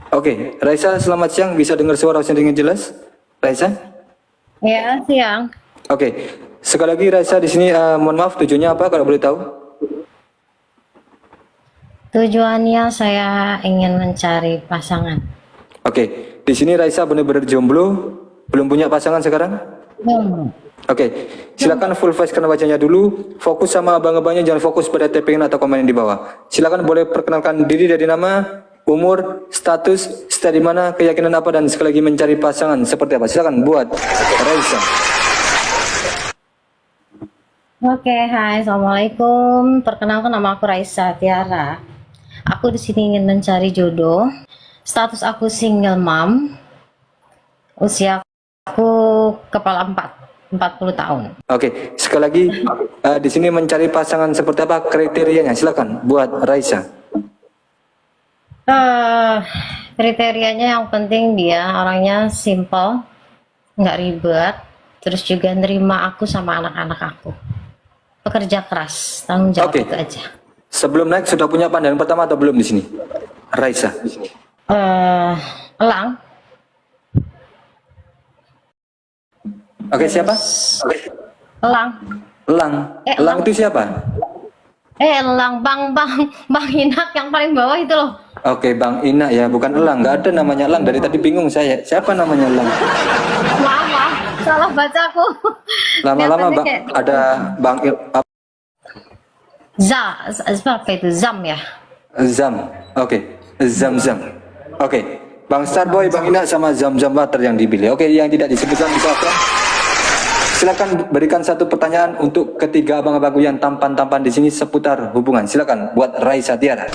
Oke, Raisa, selamat siang. Bisa dengar suara saya dengan jelas? Raisa? Ya, siang. Oke, sekali lagi Raisa di sini mohon maaf tujuannya apa kalau boleh tahu? Tujuannya saya ingin mencari pasangan. Oke, di sini Raisa benar-benar jomblo, belum punya pasangan sekarang? Hmm. Oke, silakan full face karena wajahnya dulu. Fokus sama abang-abangnya, jangan fokus pada tapping atau komen yang di bawah. Silakan boleh perkenalkan diri dari nama, umur, status, stay di mana, keyakinan apa, dan sekali lagi mencari pasangan seperti apa. Silakan buat Raisa. Oke, hai, assalamualaikum. Perkenalkan nama aku Raisa Tiara. Aku di sini ingin mencari jodoh. Status aku single mom. Usia aku kepala 40 tahun. Oke, sekali lagi di sini mencari pasangan seperti apa kriterianya? Silakan buat Raisa. Kriterianya yang penting dia orangnya simple, nggak ribet, terus juga nerima aku sama anak-anak aku. Pekerja keras, tanggung jawab Oke. itu aja. Sebelum naik sudah punya pandangan pertama atau belum di sini? Raisa. Elang. Oke, siapa? Elang. Elang. Elang Elang. itu siapa? Elang, bang Inak yang paling bawah itu loh. Oke, Bang Ina ya, bukan Elang. Nggak ada namanya Elang. Dari tadi bingung saya. Siapa namanya Elang? Maaf, salah bacaku. Lama-lama Kelihatannya Bang kayak ada Bang apa itu Zam ya? Zam. Oke, Zam-Zam. Oke, Bang Starboy, Bang Ina sama Zam-Zam Water yang dipilih. Oke, yang tidak disebutkan misalkan. Silakan berikan satu pertanyaan untuk ketiga abang-abangku yang tampan-tampan di sini seputar hubungan. Silakan buat Raisa Tiara.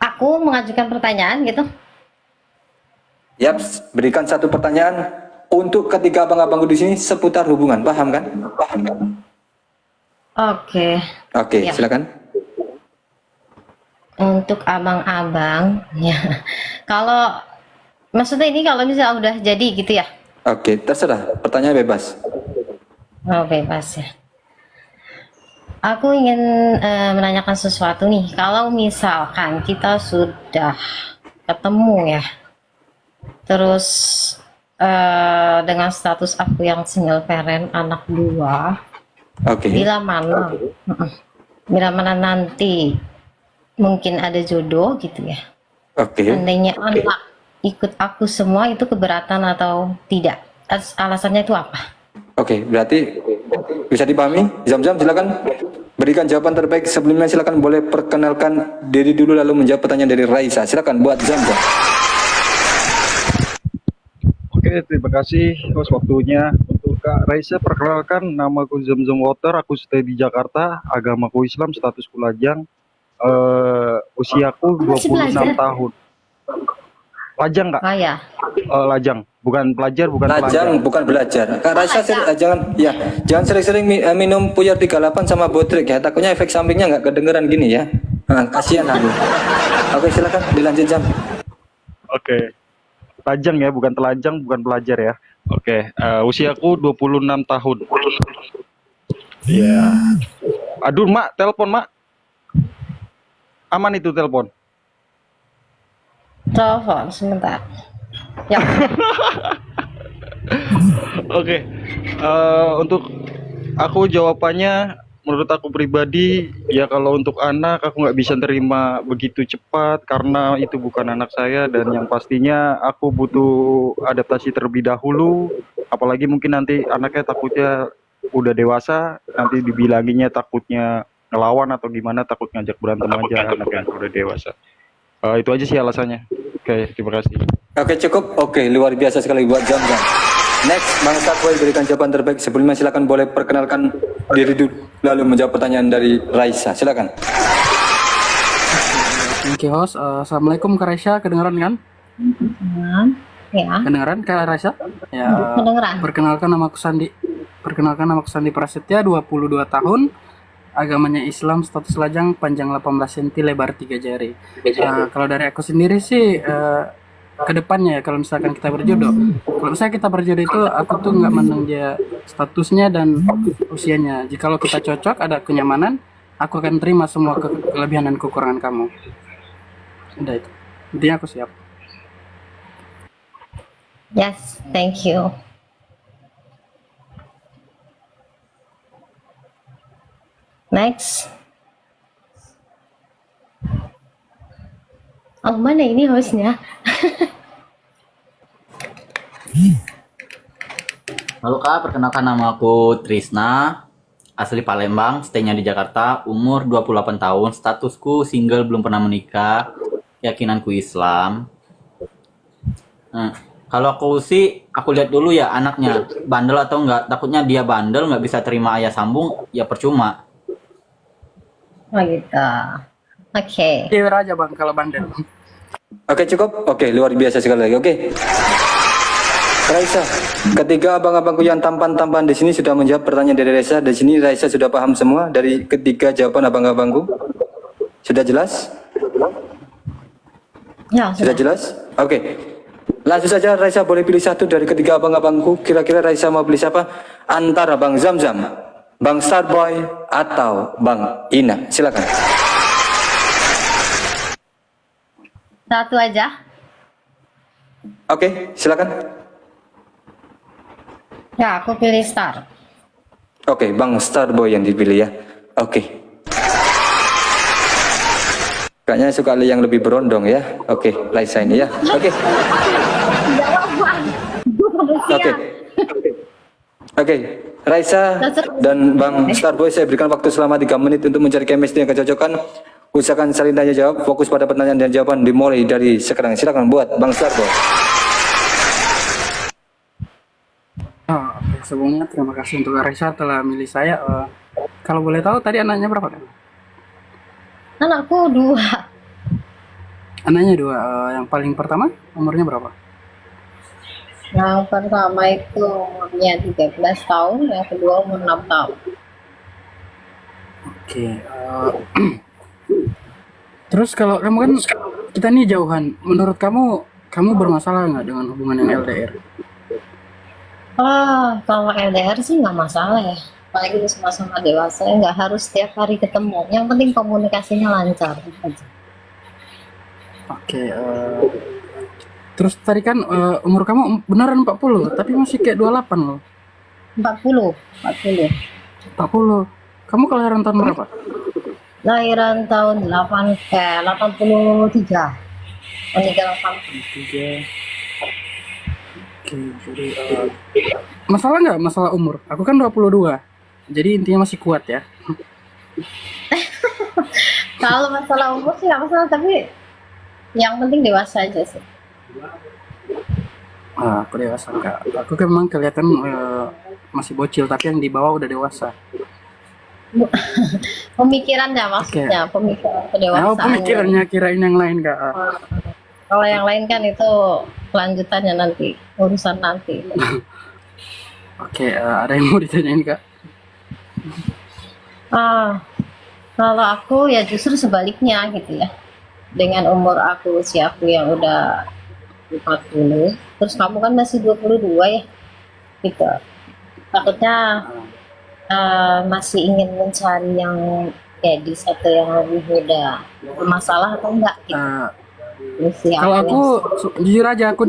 Aku mengajukan pertanyaan gitu. Yap, berikan satu pertanyaan untuk ketiga abang-abangku di sini seputar hubungan. Paham kan? Paham kan? Oke. Oke, Ya. silakan. Untuk abang-abang, ya. Kalau maksudnya ini kalau misalnya udah jadi gitu ya? Oke, terserah. Pertanyaan bebas. Oh, bebas ya. Aku ingin menanyakan sesuatu nih. Kalau misalkan kita sudah ketemu ya, terus dengan status aku yang single parent, anak dua, Oke. bila mana nanti mungkin ada jodoh gitu ya. Oke. Seandainya anak ikut aku semua, itu keberatan atau tidak? Alasannya itu apa? Oke, berarti bisa dipahami? Zam-Zam, silakan berikan jawaban terbaik. Sebelumnya silakan boleh perkenalkan diri dulu lalu menjawab pertanyaan dari Raisa. Silakan buat Zam-Zam. Oke, terima kasih host waktunya. Untuk Kak Raisa, perkenalkan, nama aku Zam-Zam Water, aku stay di Jakarta, agamaku Islam, statusku lajang, usiaku Masih 26 belajar? tahun. Lajang Kak? Oh ya. Lajang, bukan pelajar, bukan Lajang pelajar. bukan belajar. Kak Raisa jangan sering-sering minum Puyar 38 sama Botrek ya. Takutnya efek sampingnya nggak kedengeran gini ya. Kasihan aku. Oke, silakan dilanjut Jam. Oke, lajang ya, bukan telanjang, bukan pelajar ya. Oke, usiaku 26 tahun. Iya. Aduh, Mak, telepon, Mak. Aman itu telepon. Telepon sebentar. Ya. Oke, untuk aku jawabannya, menurut aku pribadi, ya kalau untuk anak aku nggak bisa terima begitu cepat karena itu bukan anak saya dan yang pastinya aku butuh adaptasi terlebih dahulu. Apalagi mungkin nanti anaknya takutnya udah dewasa, nanti dibilanginnya takutnya ngelawan atau gimana, takut ngajak berantem aja anak yang udah dewasa. Itu aja sih alasannya. Oke, terima kasih. Oke, cukup. Oke, luar biasa sekali buat Jam. Next, Bang Starboy berikan jawaban terbaik. Sebelumnya silakan boleh perkenalkan diri dulu lalu menjawab pertanyaan dari Raisa. Silakan. Thank you host. Assalamualaikum Kak Raisa, kedengaran kan? Ya. Kedengaran Kak Raisa? Ya. Kedengeran. Perkenalkan nama aku Sandi. Perkenalkan nama aku Sandi Prasetya, 22 tahun. Agamanya Islam, status lajang, panjang 18 cm, lebar 3 jari. Kalau dari aku sendiri sih ke depannya ya, kalau misalkan kita berjodoh. Kalau misalnya kita berjodoh itu aku tuh nggak mandang dia statusnya dan usianya. Jikalau kita cocok, ada kenyamanan, aku akan terima semua kelebihan dan kekurangan kamu. Udah itu. Intinya aku siap. Yes, thank you. Next. Oh, mana ini hostnya? Halo Kak, perkenalkan nama aku Trisna, asli Palembang, stay-nya di Jakarta, umur 28 tahun, statusku single, belum pernah menikah, keyakinanku Islam. Nah, kalau aku sih, aku lihat dulu ya anaknya, bandel atau enggak, takutnya dia bandel, nggak bisa terima ayah sambung, ya percuma. Oh gitu. Oke. Cewek aja bang kalau bandel. Oke, cukup. Oke, luar biasa sekali lagi. Oke. Raisa, ketiga abang-abangku yang tampan-tampan di sini sudah menjawab pertanyaan dari Raisa. Di sini Raisa sudah paham semua dari ketiga jawaban abang-abangku. Sudah jelas? Ya, Sudah sudah. jelas? Oke. Langsung saja Raisa boleh pilih satu dari ketiga abang-abangku. Kira-kira Raisa mau pilih siapa? Antara Bang Zamzam, Bang Starboy, atau Bang Ina. Silakan. Satu aja. Oke, silakan. Ya, aku pilih Star. Oke, Bang Starboy yang dipilih ya. Oke. Kayaknya suka yang lebih berondong ya. Oke, Raisa ini ya. Oke. Oke. Oke, Raisa dan Bang Starboy, saya berikan waktu selama 3 menit untuk mencari chemistry yang kecocokan. Usahakan saling tanya jawab, fokus pada pertanyaan dan jawaban dimulai dari sekarang. Silakan buat Bang Starboy. Oke, sebelumnya terima kasih untuk Raisa telah milih saya. Kalau boleh tahu tadi anaknya berapa kan? Anakku 2. Anaknya 2. Yang paling pertama umurnya berapa? Yang pertama itu umurnya 13 tahun, yang kedua umur 6 tahun. Oke. Terus kalau kamu kan kita nih jauhan, menurut kamu bermasalah nggak dengan hubungan yang LDR? Kalau LDR sih nggak masalah ya. Apalagi udah sama-sama dewasa, nggak harus setiap hari ketemu. Yang penting komunikasinya lancar. Oke. Terus tadi kan umur kamu beneran 40, tapi masih kayak 28 loh. 40, 40. 40. Kamu kelahiran tahun berapa? Lahiran tahun 83. Meninggal 80. 3. Oke, jadi masalah nggak masalah umur? Aku kan 22. Jadi intinya masih kuat ya. Kalau masalah umur sih nggak masalah, tapi yang penting dewasa aja sih. Aku dewasa enggak. Aku kan memang kelihatan masih bocil, tapi yang di bawah udah dewasa. Pemikirannya maksudnya, pemikiran kedewasaan. Pemikirannya kirain yang lain Kak. Kalau yang lain kan itu kelanjutannya nanti, urusan nanti. Oke, ada yang mau ditanyain Kak? Kalau aku ya justru sebaliknya gitu ya. Dengan umur aku, usia aku yang udah 40, terus kamu kan masih 22 ya. Gitu. Takutnya masih ingin mencari yang gadis atau yang lebih muda. Bermasalah atau enggak gitu. Usia Kalau aku yang- jujur aja aku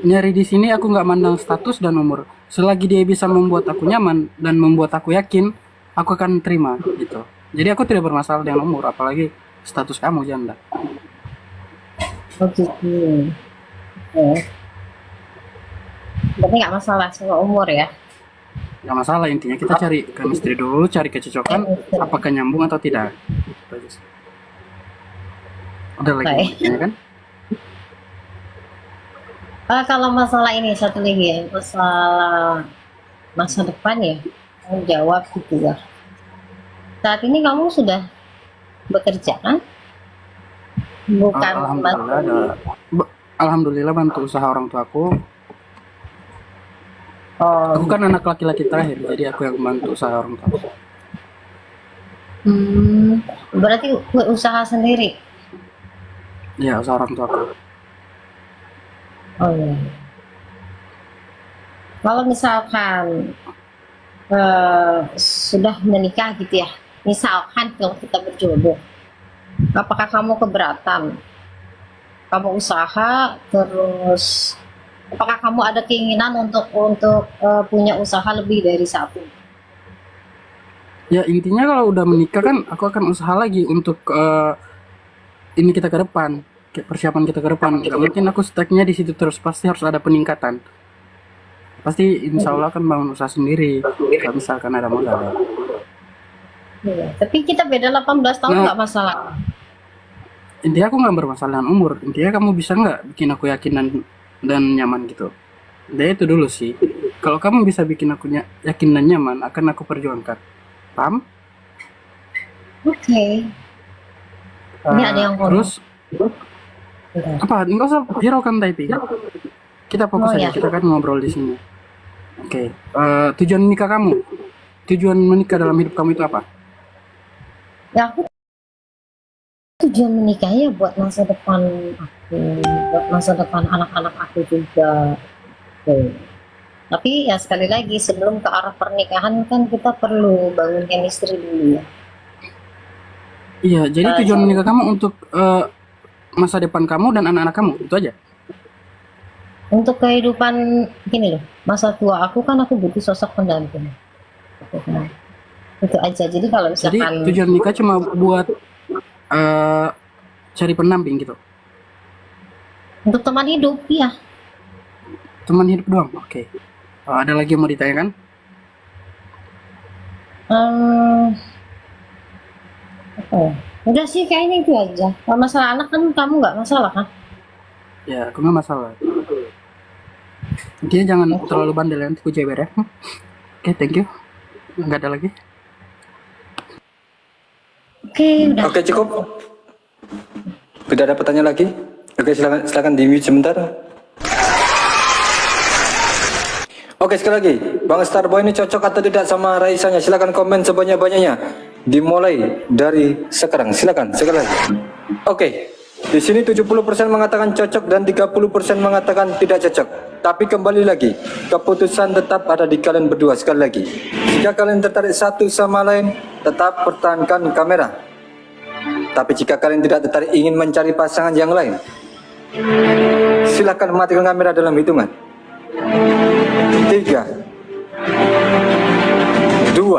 nyari di sini aku nggak mandang status dan umur. Selagi dia bisa membuat aku nyaman dan membuat aku yakin, aku akan terima gitu. Jadi aku tidak bermasalah dengan umur, apalagi status kamu janda. Oh gitu. Oke. Berarti nggak masalah soal umur ya. Nggak masalah, intinya kita cari chemistry dulu, cari kecocokan, apakah nyambung atau tidak. Gitu aja sih. Udah lagi Baik. ya kan? Kalau masalah ini satu lagi ya, masalah masa depan ya, tanggung jawab gitu ya. Saat ini kamu sudah bekerja kan? Bukan Alhamdulillah Alhamdulillah bantu usaha orang tuaku. Aku kan anak laki-laki terakhir, jadi aku yang membantu usaha orang tua. Berarti usaha sendiri. Ya, usaha orang tuaku. Oh iya. Kalau misalkan sudah menikah gitu ya, misalkan kalau kita berjodoh, apakah kamu keberatan? Kamu usaha terus, apakah kamu ada keinginan untuk punya usaha lebih dari satu? Ya intinya kalau udah menikah kan aku akan usaha lagi untuk ini kita ke depan, persiapan kita ke depan. Gak mungkin aku stucknya di situ terus, pasti harus ada peningkatan. Pasti insya Allah akan bangun usaha sendiri kalau misalkan ada modal. Iya. Tapi kita beda 18 tahun Nah. nggak masalah. Intinya aku nggak bermasalah dengan umur, intinya kamu bisa nggak bikin aku yakin dan nyaman gitu. Intinya itu dulu sih. Kalau kamu bisa bikin aku yakin dan nyaman, akan aku perjuangkan. Paham? Oke. Ini ada yang ngomong. Terus apa? Enggak usah hiraukan typing. Kita fokus Oh, aja, ya. kita kan ngobrol di sini. Oke. Tujuan menikah kamu? Tujuan menikah dalam hidup kamu itu apa? Ya aku tujuan menikahnya buat masa depan aku, buat masa depan anak-anak aku juga. Tuh. Tapi ya sekali lagi sebelum ke arah pernikahan kan kita perlu bangun chemistry dulu ya. Iya, jadi tujuan menikah kamu untuk masa depan kamu dan anak-anak kamu, itu aja. Untuk kehidupan gini loh, masa tua aku kan aku butuh sosok pendamping. Itu aja. Jadi kalau Jadi misalkan tujuan nikah cuma buat cari pendamping gitu, untuk teman hidup ya. teman hidup doang. Oke. Ada lagi yang mau ditanyakan? Apa ya? Udah sih kayaknya itu aja. Kalau masalah anak kan kamu nggak masalah kan? Ya, aku nggak masalah. Intinya jangan terlalu bandel ya, nanti aku jeber ya. Oke, thank you. Nggak ada lagi. Oke, udah. Oke, cukup. Tidak ada pertanyaan lagi? Oke, silakan di mute sebentar. Oke, sekali lagi, Bang Starboy ini cocok atau tidak sama Raisanya? Silakan komen sebanyak-banyaknya. Dimulai dari sekarang. Silakan, sekali lagi. Oke, di sini 70% mengatakan cocok dan 30% mengatakan tidak cocok. Tapi kembali lagi, keputusan tetap ada di kalian berdua. Sekali lagi, jika kalian tertarik satu sama lain, tetap pertahankan kamera. Tapi jika kalian tidak tertarik ingin mencari pasangan yang lain, silakan matikan kamera dalam hitungan 3, 2, 1.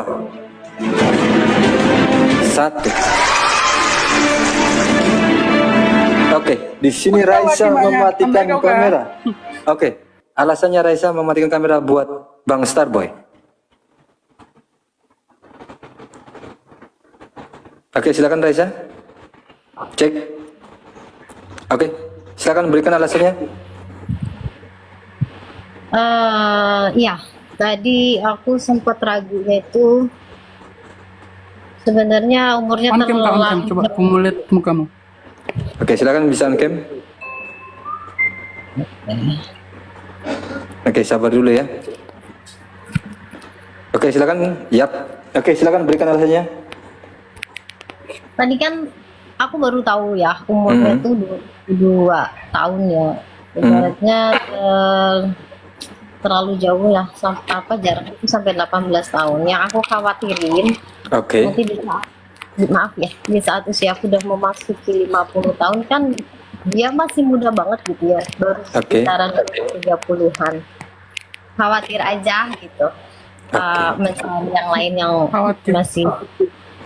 Oke, di sini Raisa mematikan kamera. Oke, alasannya Raisa mematikan kamera buat Bang Starboy. Oke, silakan Raisa. Cek. Oke, silakan berikan alasannya. Iya, tadi aku sempat ragunya itu sebenarnya umurnya On cam, terlalu Pak, on cam. lama. Coba aku mau lihat mukamu. Oke, silakan bisa on cam. Oke, sabar dulu ya. Oke, silakan. Yap. Oke, silakan berikan alasannya. Tadi kan aku baru tahu ya umurnya tuh 22 tahun ya. Ibaratnya terlalu jauh ya, sampai apa jarak itu sampai 18 tahun. Yang aku khawatirin Oke. nanti di saat, maaf ya, di saat usia aku udah memasuki 50 tahun kan dia masih muda banget gitu ya, baru Oke. sekitaran 30-an. Khawatir aja gitu. Mencari yang lain yang Khawatir. masih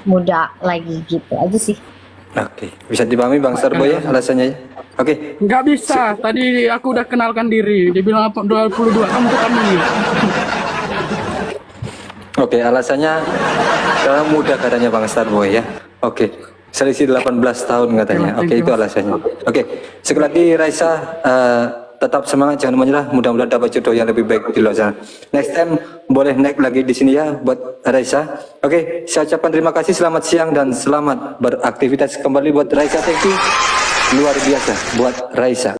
muda lagi gitu aja sih. Oke, bisa dipahami Bang Starboy ya alasannya ya? Oke, Nggak bisa. Tadi aku udah kenalkan diri. Dia bilang apa? 22. Kamu bukan ini. oke, alasannya karena muda katanya Bang Starboy ya. Oke, selisih 18 tahun katanya. Oke, itu alasannya. Oke, sekali lagi Raisa tetap semangat, jangan menyerah. Mudah-mudahan dapat jodoh yang lebih baik di luar sana. Next time boleh naik lagi di sini ya buat Raisa. Oke, saya ucapkan terima kasih, selamat siang dan selamat beraktivitas kembali buat Raisa. Thank you. Luar biasa buat Raisa.